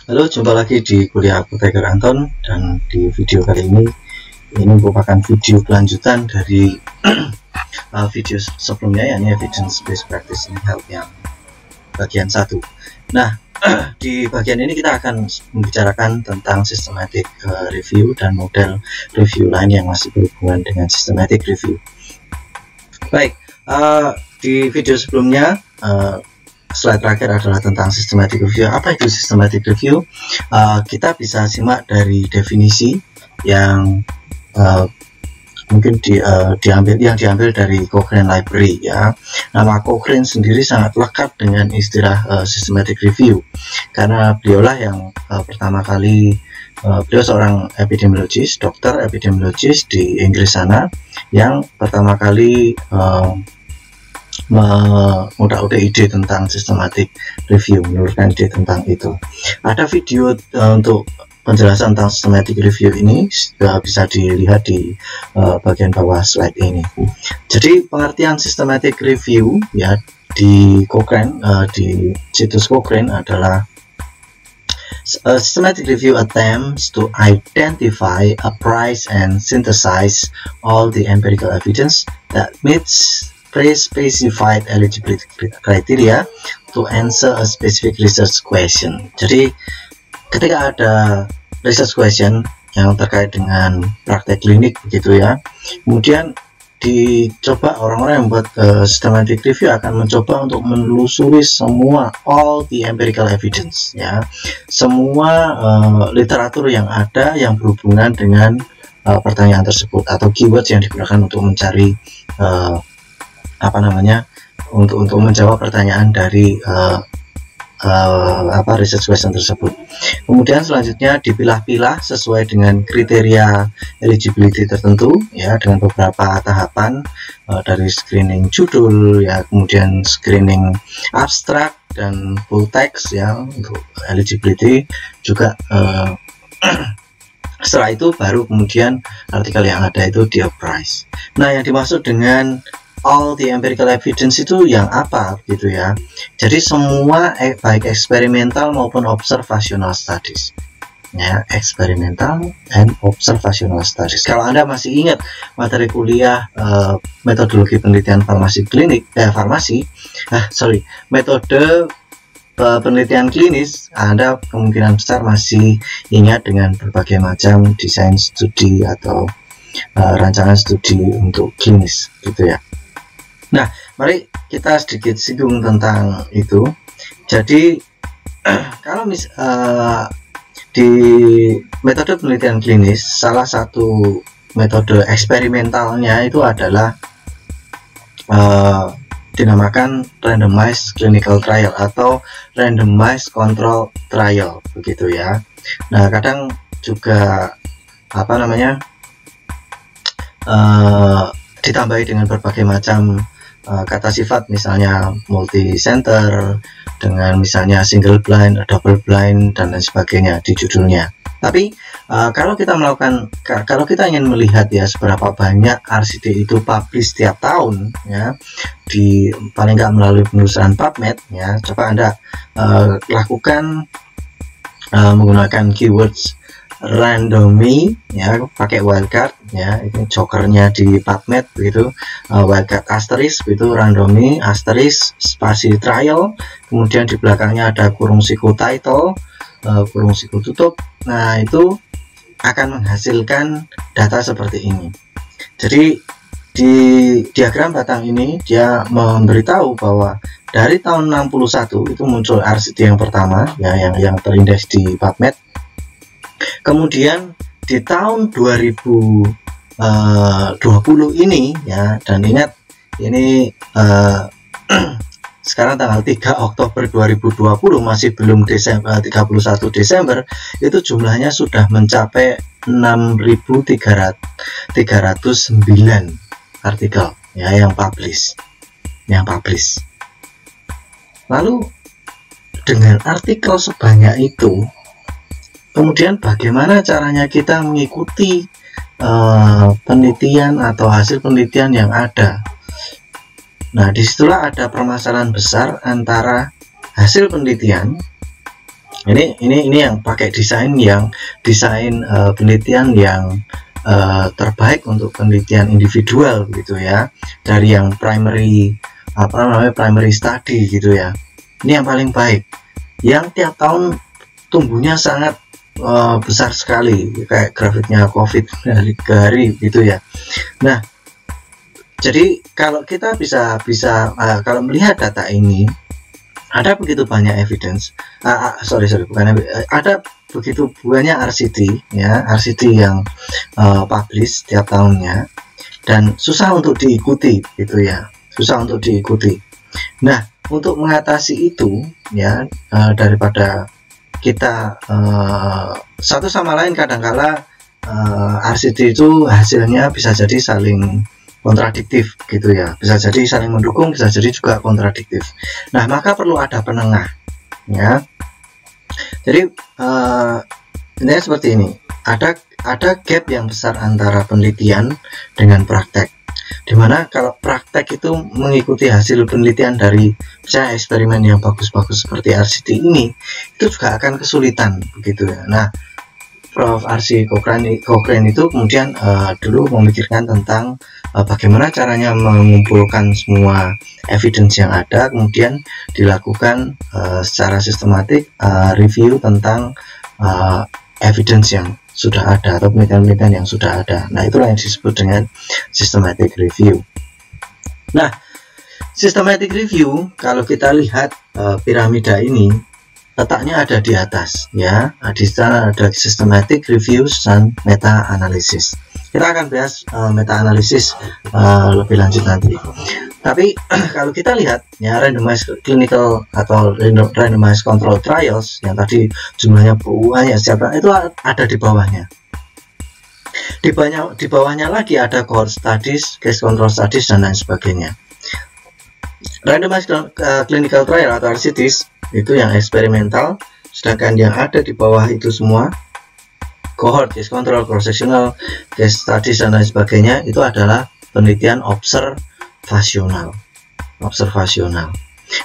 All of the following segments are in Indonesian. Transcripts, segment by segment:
Halo, jumpa lagi di kuliah Apoteker Anton, dan di video kali ini merupakan video kelanjutan dari video sebelumnya, yakni Evidence Based Practice in Health yang bagian 1. Nah, di bagian ini kita akan membicarakan tentang systematic review dan model review lain yang masih berhubungan dengan systematic review. Baik, di video sebelumnya slide terakhir adalah tentang systematic review. Apa itu systematic review? Kita bisa simak dari definisi yang mungkin diambil dari Cochrane Library, ya. Nama Cochrane sendiri sangat lekat dengan istilah systematic review, karena beliaulah yang pertama kali, beliau seorang epidemiologis, dokter epidemiologis di Inggris sana, yang pertama kali mengutak-utak ide tentang systematic review, menurunkan ide tentang itu. Ada video untuk penjelasan tentang systematic review ini, bisa dilihat di bagian bawah slide ini. Jadi pengertian systematic review, ya, di Cochrane, di situs Cochrane adalah systematic review attempts to identify, appraise, and synthesize all the empirical evidence that meets pre-specified eligibility criteria to answer a specific research question. Jadi ketika ada research question yang terkait dengan praktek klinik, begitu ya, kemudian dicoba orang-orang yang membuat systematic review akan mencoba untuk menelusuri semua all the empirical evidence, ya, semua literatur yang ada yang berhubungan dengan pertanyaan tersebut, atau keywords yang digunakan untuk mencari untuk menjawab pertanyaan dari research question tersebut. Kemudian selanjutnya dipilah-pilah sesuai dengan kriteria eligibility tertentu, ya, dengan beberapa tahapan, dari screening judul, ya, kemudian screening abstrak dan full text, ya, untuk eligibility juga. Setelah itu baru kemudian artikel yang ada itu di appraise. Nah, yang dimaksud dengan all the empirical evidence itu yang apa, gitu ya. Jadi semua baik eksperimental maupun observational studies, ya, experimental and observational studies. Kalau Anda masih ingat materi kuliah metodologi penelitian metode penelitian klinis, Anda kemungkinan besar masih ingat dengan berbagai macam desain studi atau rancangan studi untuk klinis, gitu ya. Nah, mari kita sedikit singgung tentang itu. Jadi kalau di metode penelitian klinis, salah satu metode eksperimentalnya itu adalah dinamakan randomized clinical trial atau randomized control trial, begitu ya. Nah, kadang juga ditambahi dengan berbagai macam kata sifat, misalnya multi center, dengan misalnya single blind, double blind, dan lain sebagainya di judulnya. Tapi kalau kita ingin melihat, ya, seberapa banyak RCT itu publish setiap tahun, ya, di paling nggak melalui penelusuran PubMed, ya, coba Anda lakukan menggunakan keywords randomy, ya, pakai wildcard, ya, ini jokernya di PubMed, begitu, wildcard asterisk, itu randomy asterisk spasi trial, kemudian di belakangnya ada kurung siku title, kurung siku tutup. Nah, itu akan menghasilkan data seperti ini. Jadi di diagram batang ini dia memberitahu bahwa dari tahun 61 itu muncul RCT yang pertama, ya, yang terindeks di PubMed. Kemudian di tahun 2020 ini, ya, dan ingat ini sekarang tanggal 3 Oktober 2020, masih belum 31 Desember, itu jumlahnya sudah mencapai 6.309 artikel, ya, yang publish. Lalu dengan artikel sebanyak itu, kemudian bagaimana caranya kita mengikuti penelitian atau hasil penelitian yang ada? Nah, disitulah ada permasalahan besar antara hasil penelitian Ini yang pakai desain penelitian yang terbaik untuk penelitian individual gitu ya, dari yang primary study gitu ya. Ini yang paling baik, yang tiap tahun tumbuhnya sangat besar sekali, kayak grafiknya COVID dari ke hari gitu ya. Nah, jadi kalau kita bisa kalau melihat data ini, ada begitu banyak evidence, ada begitu banyak RCT ya, RCT yang publish tiap tahunnya, dan susah untuk diikuti gitu ya, susah untuk diikuti. Nah, untuk mengatasi itu ya, daripada kita satu sama lain kadangkala RCT itu hasilnya bisa jadi saling kontradiktif gitu ya, bisa jadi saling mendukung, bisa jadi juga kontradiktif. Nah, maka perlu ada penengah ya. Jadi ini seperti ini, ada gap yang besar antara penelitian dengan praktek, dimana kalau praktek itu mengikuti hasil penelitian dari misalnya eksperimen yang bagus-bagus seperti RCT ini, itu juga akan kesulitan begitu ya. Nah, Prof. R.C. Cochrane itu kemudian dulu memikirkan tentang bagaimana caranya mengumpulkan semua evidence yang ada, kemudian dilakukan secara sistematik review tentang evidence yang sudah ada atau penelitian-penelitian yang sudah ada. Nah, itulah yang disebut dengan systematic review. Nah, systematic review, kalau kita lihat piramida ini, letaknya ada di atas ya. Di sana ada systematic review dan meta analysis. Kita akan bahas meta analysis lebih lanjut nanti. Tapi kalau kita lihat ya, randomized clinical atau randomized control trials yang tadi jumlahnya banyak, siapa itu ada di bawahnya. Di bawahnya lagi ada cohort studies, case control studies, dan lain sebagainya. Randomized clinical trial atau RCTs itu yang eksperimental, sedangkan yang ada di bawah itu semua cohort, case control, cross sectional, case studies, dan lain sebagainya, itu adalah penelitian observasional.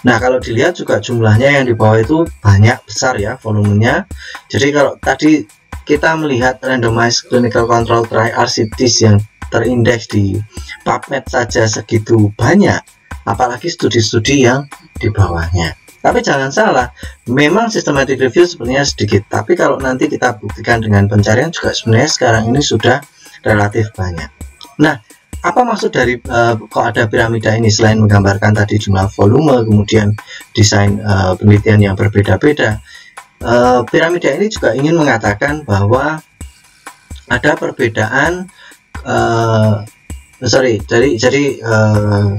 Nah, kalau dilihat juga jumlahnya yang di bawah itu banyak, besar ya volumenya. Jadi kalau tadi kita melihat randomized clinical control trial RCTs yang terindeks di PubMed saja segitu banyak, apalagi studi-studi yang di bawahnya. Tapi jangan salah, memang systematic review sebenarnya sedikit, tapi kalau nanti kita buktikan dengan pencarian juga sebenarnya sekarang ini sudah relatif banyak. Nah, apa maksud dari kok ada piramida ini selain menggambarkan tadi jumlah volume, kemudian desain penelitian yang berbeda-beda? Piramida ini juga ingin mengatakan bahwa ada perbedaan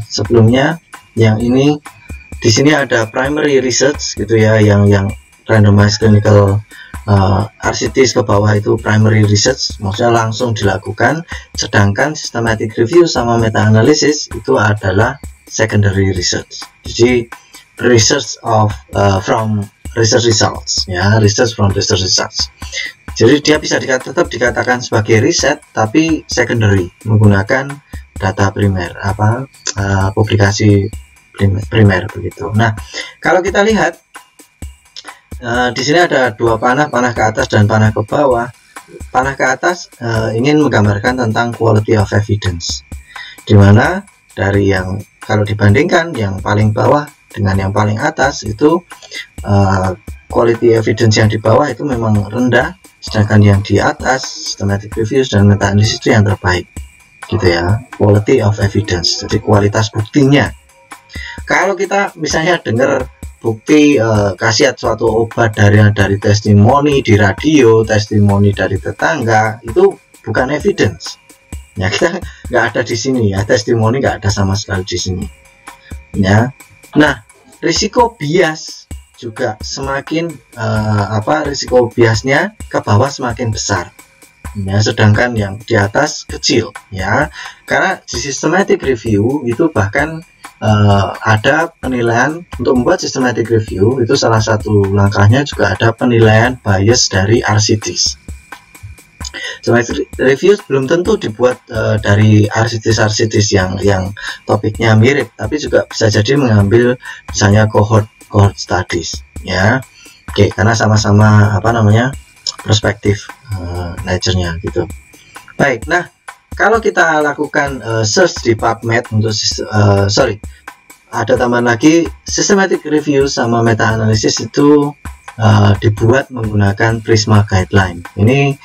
sebelumnya yang ini di sini ada primary research gitu ya, yang randomized clinical RCTs ke bawah itu primary research, maksudnya langsung dilakukan, sedangkan systematic review sama meta analysis itu adalah secondary research. Jadi research from research results ya, research from research results. Jadi dia bisa tetap dikatakan sebagai riset tapi secondary, menggunakan data primer, publikasi primer begitu. Nah, kalau kita lihat di sini ada dua panah ke atas dan panah ke bawah. Panah ke atas ingin menggambarkan tentang quality of evidence, dimana dari yang kalau dibandingkan yang paling bawah dengan yang paling atas itu quality evidence yang di bawah itu memang rendah, sedangkan yang di atas systematic reviews dan meta analysis itu yang terbaik gitu ya, quality of evidence, jadi kualitas buktinya. Kalau kita misalnya dengar bukti khasiat suatu obat dari testimoni di radio, testimoni dari tetangga, itu bukan evidence ya, kita nggak ada di sini ya, testimoni nggak ada sama sekali di sini ya. Nah, risiko bias juga semakin risiko biasnya ke bawah semakin besar ya, sedangkan yang di atas kecil ya, karena di systematic review itu bahkan ada penilaian. Untuk membuat systematic review itu salah satu langkahnya juga ada penilaian bias dari RCTs. Systematic review belum tentu dibuat dari RCTs yang topiknya mirip, tapi juga bisa jadi mengambil misalnya cohort studies ya. Oke, karena sama-sama apa namanya perspektif nature-nya gitu. Baik, nah kalau kita lakukan search di PubMed untuk ada tambahan lagi, systematic review sama meta analysis itu dibuat menggunakan Prisma Guideline. Ini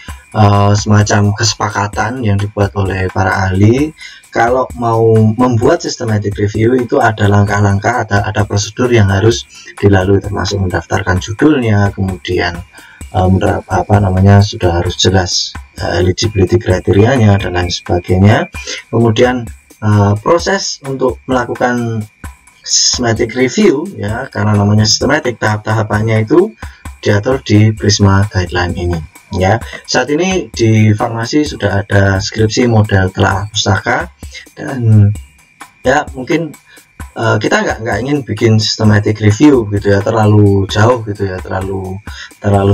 semacam kesepakatan yang dibuat oleh para ahli. Kalau mau membuat systematic review itu ada langkah-langkah, ada prosedur yang harus dilalui, termasuk mendaftarkan judulnya, kemudian sudah harus jelas eligibility kriterianya dan lain sebagainya. Kemudian proses untuk melakukan systematic review, ya, karena namanya systematic, tahap-tahapannya itu diatur di Prisma Guideline ini. Ya, saat ini di farmasi sudah ada skripsi model telaah pustaka, dan ya mungkin kita nggak ingin bikin systematic review gitu ya, terlalu jauh gitu ya, terlalu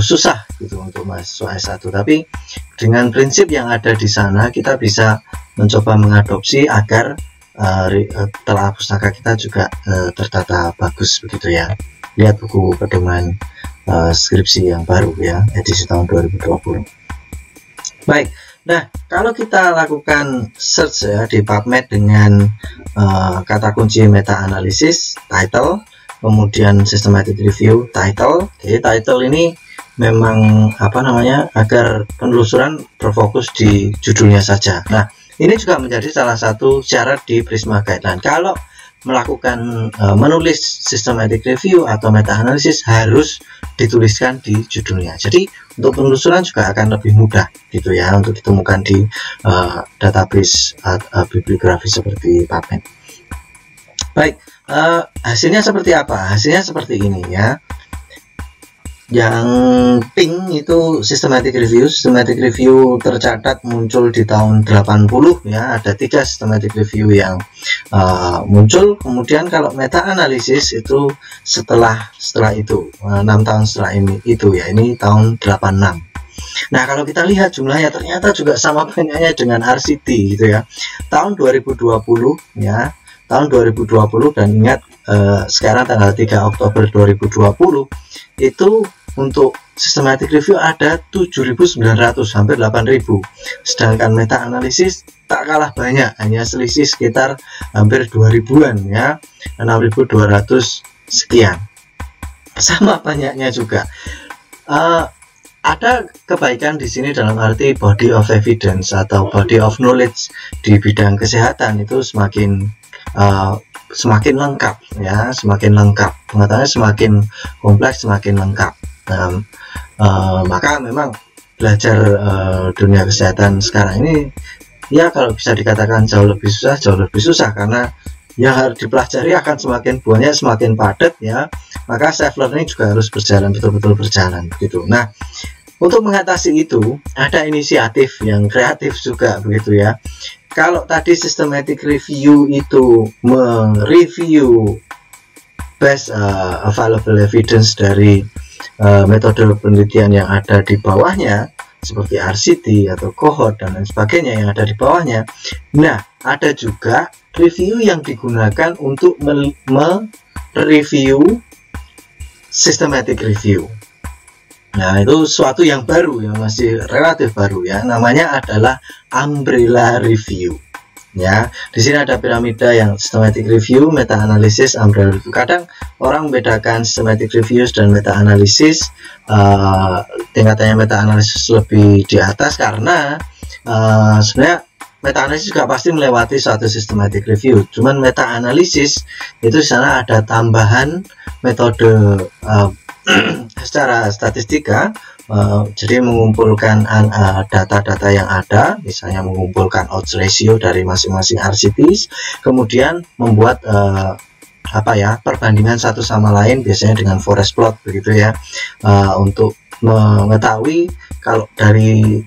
susah gitu untuk mahasiswa S1. Tapi dengan prinsip yang ada di sana kita bisa mencoba mengadopsi agar telaah pustaka kita juga tertata bagus begitu ya. Lihat buku pedoman skripsi yang baru ya, edisi tahun 2020. Baik, nah kalau kita lakukan search ya di PubMed dengan kata kunci meta analisis, title, kemudian systematic review, title. Jadi title ini memang apa namanya, agar penelusuran berfokus di judulnya saja. Nah, ini juga menjadi salah satu syarat di Prisma Guideline. Kalau melakukan menulis systematic review atau meta analisis harus dituliskan di judulnya. Jadi untuk penelusuran juga akan lebih mudah gitu ya, untuk ditemukan di database bibliografi seperti PubMed. Baik, hasilnya seperti apa? Hasilnya seperti ini ya. Yang pink itu systematic review. Systematic review tercatat muncul di tahun 80 ya, ada 3 systematic review yang muncul. Kemudian kalau meta analisis itu setelah itu 6 tahun setelah itu ya, ini tahun 86. Nah, kalau kita lihat jumlahnya ternyata juga sama banyaknya dengan RCT gitu ya. Tahun 2020 ya, tahun 2020, dan ingat sekarang tanggal 3 Oktober 2020 itu untuk systematic review ada 7.900, hampir 8.000. Sedangkan meta analisis tak kalah banyak, hanya selisih sekitar hampir 2.000-an ya, 6.200 sekian. Sama banyaknya juga. Ada kebaikan di sini dalam arti body of evidence atau body of knowledge di bidang kesehatan itu semakin lengkap ya, semakin lengkap, pengetahuannya semakin kompleks, semakin lengkap. Maka memang belajar dunia kesehatan sekarang ini ya kalau bisa dikatakan jauh lebih susah karena yang harus dipelajari akan semakin banyak, semakin padat ya. Maka self learning juga harus betul-betul berjalan begitu. Nah, untuk mengatasi itu ada inisiatif yang kreatif juga begitu ya. Kalau tadi systematic review itu mereview best available evidence dari metode penelitian yang ada di bawahnya seperti RCT atau cohort dan lain sebagainya yang ada di bawahnya. Nah, ada juga review yang digunakan untuk mereview systematic review. Nah, itu suatu yang baru, yang masih relatif baru ya. Namanya adalah umbrella review. Ya, di sini ada piramida yang systematic review, meta analisis, umbrella review. Kadang orang membedakan systematic reviews dan meta analisis, tingkatannya meta analisis lebih di atas karena sebenarnya meta analisis juga pasti melewati suatu systematic review. Cuman meta analisis itu di sana ada tambahan metode secara statistika, jadi mengumpulkan data-data yang ada, misalnya mengumpulkan odds ratio dari masing-masing RCTs, kemudian membuat perbandingan satu sama lain, biasanya dengan forest plot begitu ya, untuk mengetahui kalau dari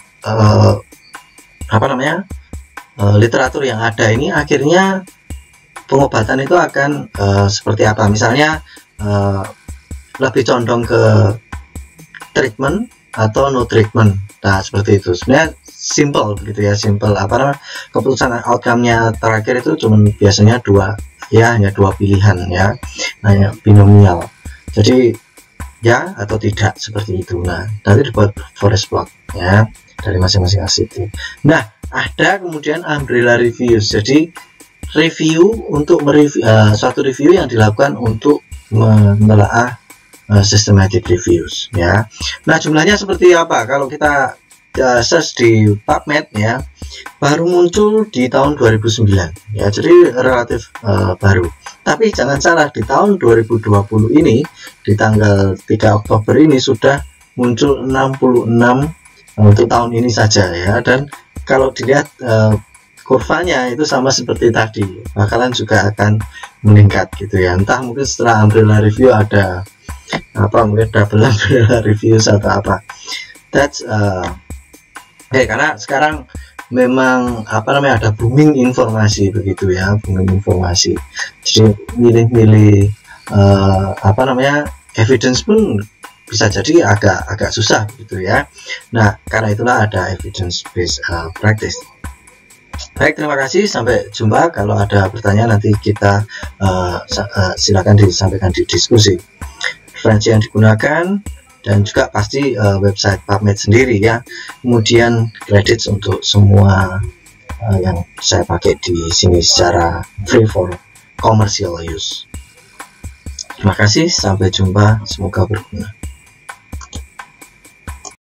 literatur yang ada ini akhirnya pengobatan itu akan seperti apa. Misalnya lebih condong ke treatment atau no treatment. Nah, seperti itu. Sebenarnya simple begitu ya, simple keputusan outcome-nya terakhir itu cuma biasanya hanya dua pilihan ya, hanya binomial. Jadi ya atau tidak seperti itu. Nah, nanti dibuat forest plot ya dari masing-masing activity. Nah, ada kemudian umbrella reviews. Jadi review untuk suatu review yang dilakukan untuk menelaah systematic reviews ya. Nah, jumlahnya seperti apa? Kalau kita search di PubMed ya, baru muncul di tahun 2009 ya, jadi relatif baru. Tapi jangan salah, di tahun 2020 ini, di tanggal 3 Oktober ini sudah muncul 66 untuk tahun ini saja ya. Dan kalau dilihat kurvanya itu sama seperti tadi, bakalan juga akan meningkat gitu ya. Entah mungkin setelah umbrella review ada apa, mungkin double umbrella reviews atau apa. That's karena sekarang memang apa namanya, ada booming informasi begitu ya, booming informasi. Jadi milih-milih apa namanya, evidence pun bisa jadi agak susah gitu ya. Nah, karena itulah ada evidence based practice. Baik, terima kasih, sampai jumpa. Kalau ada pertanyaan nanti kita silakan disampaikan di diskusi. Referensi yang digunakan dan juga pasti website PubMed sendiri ya. Kemudian credits untuk semua yang saya pakai di sini secara free for commercial use. Terima kasih, sampai jumpa, semoga berguna.